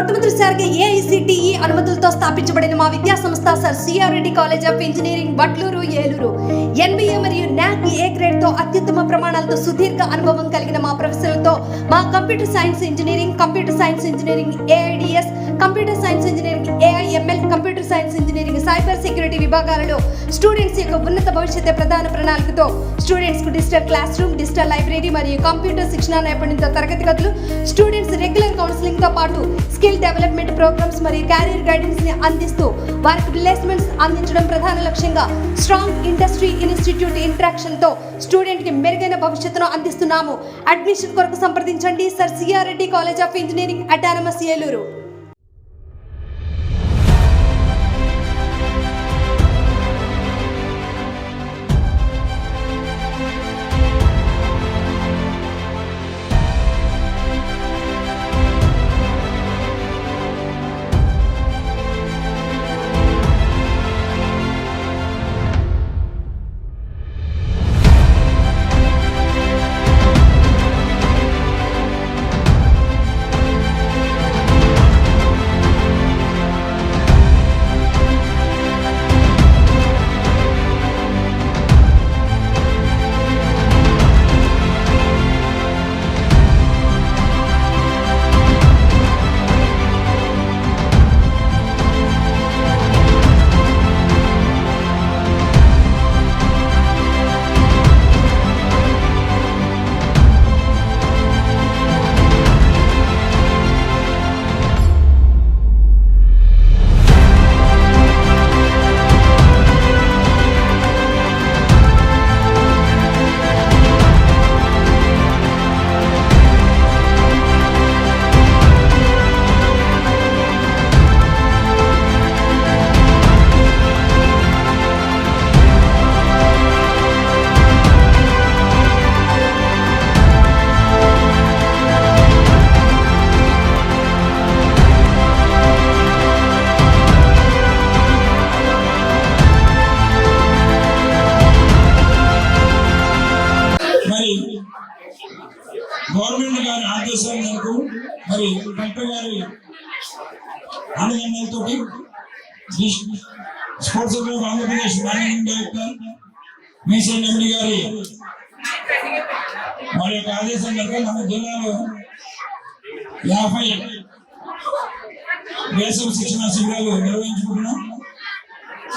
మొట్టమొదటిసారిగా ఏఐసిటిఈ అనుమతులతో స్థాపించబడిన మా విద్యా సంస్థ sir C R Reddy college of engineering Bhatluru Eluru. NBA మరియు నాక్ ఏ గ్రేడ్ తో అత్యుత్తమ ప్రమాణాలతో సుదీర్ఘ అనుభవం కలిగిన మా ప్రొఫెసర్లతో మా computer science engineering AIDS, computer science engineering AIML, computer science engineering cyber security విభాగాలలో స్టూడెంట్స్ యొక్క ఉన్నత భవిష్యత్తు ప్రధాన ప్రణాళికతో స్టూడెంట్స్ కు digital class room, digital library మరియు కంప్యూటర్ శిక్షణ నైపుణ్యంతో తరగతి గదులు, స్టూడెంట్స్ రెగ్యులర్ కౌన్సిలింగ్ తో పాటు స్కిల్ డెవలప్మెంట్ ప్రోగ్రామ్స్ మరియు క్యారియర్ గైడెన్స్ ని అందిస్తూ వారికి ప్లేస్మెంట్స్ అందించడం ప్రధాన లక్ష్యంగా స్ట్రాంగ్ ఇండస్ట్రీ ఇన్స్టిట్యూట్ ఇంటరాక్షన్ తో స్టూడెంట్ కి మెరుగైన భవిష్యత్తును అందిస్తున్నాము. అడ్మిషన్ కొరకు సంప్రదించండి sir C R Reddy college of engineering autonomous Eluru. Government గారి ఆదేశాల మేరకు మరి కలెక్టర్ గారి అండదండలతో sports of Andhra Pradesh managing director మీసెండి గారి వారి యొక్క ఆదేశం మేరకు మన జిల్లాలో 50 వేసవి శిక్షణ శిబిరాలు నిర్వహించుకుంటున్నాం.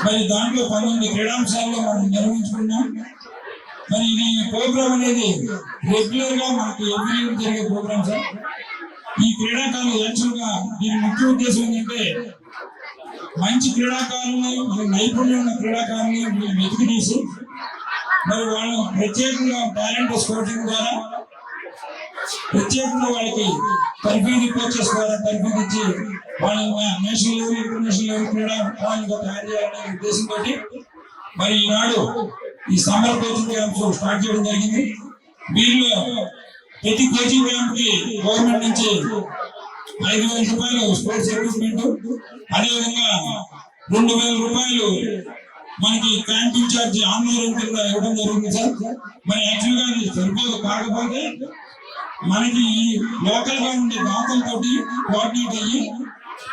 మరి దాంట్లో 12 క్రీడాంశాల్లో మనం నిర్వహించుకున్నాం. మరి ఈ ప్రోగ్రామ్ అనేది రెగ్యులర్ గా మనకి ఎవ్రీ ఇయర్ జరిగే ప్రోగ్రామ్ సార్. ఈ క్రీడాకారులు యాక్చువల్ గా దీని ముఖ్య ఉద్దేశం ఏంటంటే మంచి క్రీడాకారులని, నైపుణ్యం ఉన్న క్రీడాకారులని వెతికి తీసి మరి వాళ్ళు ప్రత్యేకంగా టాలెంట్ స్కౌటింగ్ ద్వారా ప్రత్యేకంగా వాళ్ళకి తర్ఫీదు కోచెస్ ద్వారా తర్ఫీదు ఇచ్చి వాళ్ళని నేషనల్ లెవెల్, ఇంటర్నేషనల్ లెవెల్ క్రీడాకారులుగా తయారు చేయాలనే ఉద్దేశంతో మరి ఈనాడు ఈ సమ్మర్ కోచింగ్ క్యాంప్స్ స్టార్ట్ చేయడం జరిగింది. వీళ్ళు ప్రతి కోచింగ్ క్యాంప్ కి గవర్నమెంట్ నుంచి 5,000 రూపాయలు స్పోర్ట్స్ ఎక్విప్మెంట్, అదేవిధంగా 2,000 రూపాయలు మనకి క్యాంప్ ఇన్ఛార్జ్ ఆన్లైన్ కింద ఇవ్వడం జరుగుతుంది సార్. మరి యాక్చువల్ గా అది సరిపోదు, కాకపోతే మనకి లోకల్ గా ఉండే దాతలతోటి కోఆర్డినేట్ అయ్యి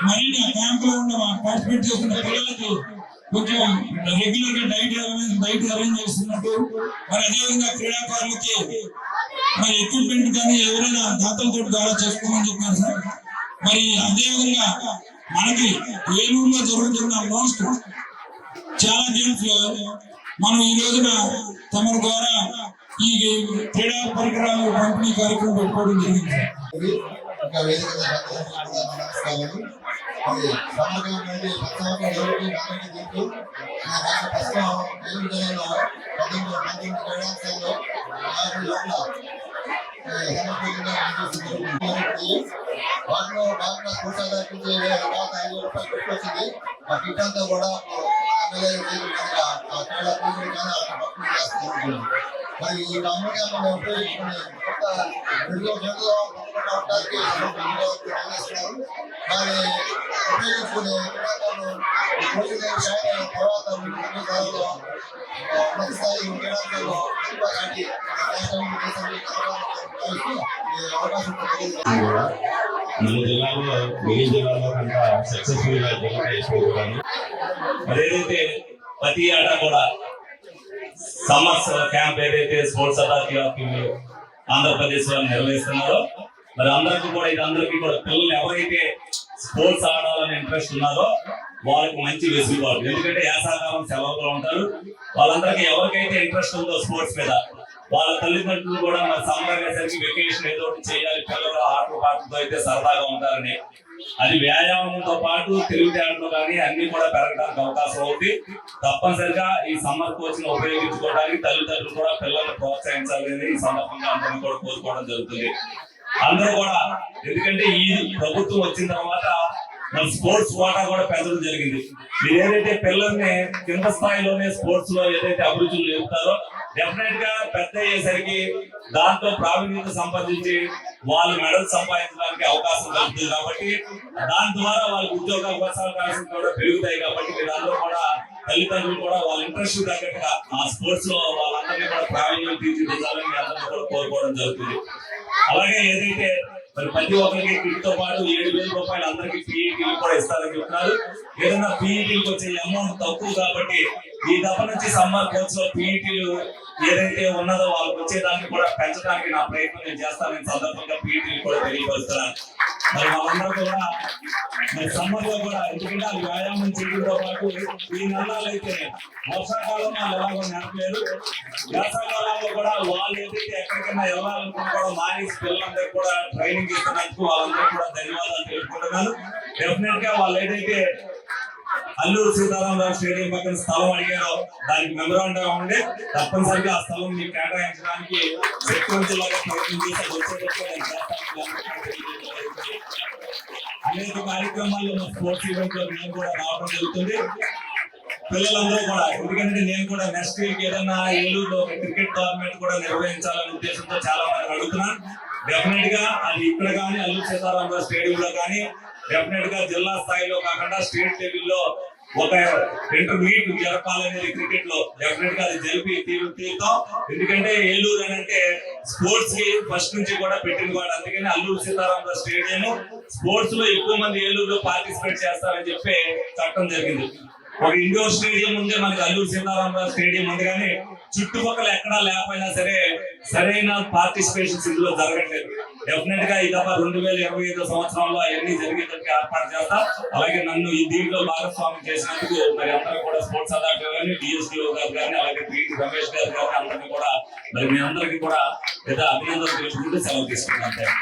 మరిన్ని ఆ క్యాంప్ లో ఉన్న పార్టిసిపేట్ చేస్తున్న పిల్లలకి కొంచెం రెగ్యులర్ గా డైట్ అరేంజ్ చేస్తున్నట్టు, మరి అదేవిధంగా క్రీడాకారులకి మరి ఎక్విప్మెంట్ కానీ ఎవరైనా దాతలతో ద్వారా చేసుకోమని చెప్పారు సార్. మరి అదేవిధంగా మనకి ఏలూరులో జరుగుతున్న మోస్ట్ చాలా గేమ్స్ లో మనం ఈ రోజున తమ ద్వారా ఈ క్రీడా పరికరాలు పంపిణీ కార్యక్రమం పెట్టుకోవడం జరిగింది. వాటిలో భాగంగా స్కూల్ ఆధారించి 5,000 రూపాయలు పెట్టుకొచ్చింది. ఆ టీచర్తో కూడా మరి ఈ కాంగ్రెస్ మనం ఉపయోగించుకుని అవడానికి మరి ఉపయోగించుకునే తర్వాత ఉన్నత స్థాయి క్రీడాకారులు అవకాశం మన జిల్లాలో మిగిలిన జిల్లాలో కంటే సక్సెస్ఫుల్ గా జిల్లా చేసుకోవాలి. మరి ఏదైతే ప్రతి ఏటా కూడా సమ్మర్ క్యాంప్ ఏదైతే స్పోర్ట్స్ అథారిటీ ఆఫ్ ఆంధ్రప్రదేశ్ లో నిర్వహిస్తున్నారో మరి అందరికీ కూడా ఇది అందరికీ కూడా పిల్లలు ఎవరైతే స్పోర్ట్స్ ఆడాలని ఇంట్రెస్ట్ ఉన్నారో వాళ్ళకి మంచి వెసులుబాటు. ఎందుకంటే యాసకాలం సెలవులు ఉంటారు. వాళ్ళందరికీ ఎవరికైతే ఇంట్రెస్ట్ ఉందో స్పోర్ట్స్ మీద వాళ్ళ తల్లిదండ్రులు కూడా మరి సమ్మర్ అనేసరికి వెకేషన్ ఏదో ఒకటి చేయాలి, పిల్లలు ఆటలు పాటలతో అయితే సరదాగా ఉంటారని. అది వ్యాయామంతో పాటు తెలివితేటలు కానీ అన్ని కూడా పెరగడానికి అవకాశం అవుతుంది. తప్పనిసరిగా ఈ సమ్మర్ కోచింగ్ ఉపయోగించుకోవడానికి తల్లిదండ్రులు కూడా పిల్లల్ని ప్రోత్సహించాలని ఈ సందర్భంగా అందరినీ కూడా కోరుకోవడం జరుగుతుంది. అందరూ కూడా ఎందుకంటే ఈ ప్రభుత్వం వచ్చిన తర్వాత మన స్పోర్ట్స్ కోటా కూడా పెంచడం జరిగింది. మీరు ఏదైతే పిల్లల్ని కింద స్థాయిలోనే స్పోర్ట్స్ లో ఏదైతే అభిరుచులు చెప్తారో డెఫినెట్ గా పెద్ద అయ్యేసరికి దాంట్లో ప్రావీణ్యత సంపాదించి వాళ్ళు మెడల్ సంపాదించడానికి అవకాశం కలుగుతుంది. కాబట్టి దాని ద్వారా వాళ్ళకి ఉద్యోగ అవకాశాలు కూడా పెరుగుతాయి. కాబట్టి వీళ్ళందరూ కూడా తల్లిదండ్రులు కూడా వాళ్ళ ఇంట్రెస్ట్ తగ్గట్టుగా ఆ స్పోర్ట్స్ లో వాళ్ళందరినీ కూడా ప్రావీణ్యం తీర్చిదిద్దాలని మీ అందరినీ కూడా కోరుకోవడం జరుగుతుంది. అలాగే ఏదైతే మరి ప్రతి ఒక్కరికి కిట్ తో పాటు 7,000 రూపాయలు అందరికి పీఈటీలు కూడా ఇస్తారని చెప్తున్నారు. ఏదైనా పీఈటీలకు వచ్చే అమౌంట్ తక్కువ కాబట్టి ఈ దఫ నుంచి సమ్మర్ కోర్స్ లో పీఈటీలు ఏదైతే ఉన్నదో వాళ్ళకి వచ్చేదాన్ని కూడా పెంచడానికి నా ప్రయత్నం నేను చేస్తానని సందర్భంగా పీఈటీలు కూడా తెలియపరుస్తున్నాను. మరి వాళ్ళందరూ కూడా మరి సమ్మర్ లో కూడా ఎందుకంటే అది వ్యాయామం చేయడంతో పాటు ఈ నెలలు అయితే వర్షాకాలంలో వాళ్ళు ఎలాగో నడపలేరు, వేసవకాలంలో కూడా వాళ్ళు ఏదైతే ఎక్కడికైనా వెళ్ళాలనుకున్నా కూడా మానేసి పిల్లలందరూ కూడా ట్రైనింగ్ ఇస్తున్నందుకు వాళ్ళందరూ కూడా ధన్యవాదాలు తెలుపుకుంటున్నాను. డెఫినెట్ గా వాళ్ళు ఏదైతే అల్లూరు సీతారామరాజు స్టేడియం పక్కన స్థలం అడిగారో దానికి మెమరాండం ఉండి తప్పనిసరిగా ఆ స్థలం మీకు కేటాయించడానికి శక్తివంతులుగా ప్రయత్నం చేసి వచ్చేటప్పుడు అనేక కార్యక్రమాల్లో స్పోర్ట్స్ ఈవెంట్ లో నేను కూడా రావడం జరుగుతుంది. పిల్లలందరూ కూడా ఎందుకంటే నేను కూడా నెక్స్ట్ వీక్ ఏదైనా ఏలూరులో క్రికెట్ టోర్నమెంట్ కూడా నిర్వహించాలనే ఉద్దేశంతో చాలా మంది అడుగుతున్నాను. డెఫినెట్ గా అది ఇక్కడ కానీ అల్లూరు సీతారామరాజు స్టేడియం లో కానీ డెఫినెట్ గా జిల్లా స్థాయిలో కాకుండా స్టేట్ లెవెల్లో ఒక ఇంటర్మీడియట్ జరపాలనేది క్రికెట్ లో డెఫినెట్ గా అది జరిపి తీరుతాం. ఎందుకంటే ఏలూరు అని అంటే స్పోర్ట్స్ కి ఫస్ట్ నుంచి కూడా పెట్టింది వాడు. అందుకని అల్లూరు సీతారామరాజు స్టేడియం స్పోర్ట్స్ లో ఎక్కువ మంది ఏలూరులో పార్టిసిపేట్ చేస్తారని చెప్పి చట్టం జరిగింది. ఒక ఇండోర్ స్టేడియం ఉంది మనకి అల్లూరు సీతారామరాజు స్టేడియం ఉంది, కానీ చుట్టుపక్కల ఎక్కడా లేకపోయినా సరే సరైన పార్టిసిపేషన్స్ ఇందులో జరగట్లేదు. డెఫినెట్ గా ఈ దఫా 2025 సంవత్సరంలో అవన్నీ జరిగేందుకు ఏర్పాటు చేస్తా. అలాగే నన్ను ఈ దీంట్లో భాగస్వామ్యం చేసినందుకు మరి అందరూ కూడా స్పోర్ట్స్ అథారిటీ కానీ డిఎస్డిఓ గారు కానీ అలాగే పీటీ రమేష్ గారు కానీ అందరికీ కూడా మరి మీ అందరికీ కూడా అభినందనలు తెలుసుకుంటూ సెలవు తీసుకుంటాను.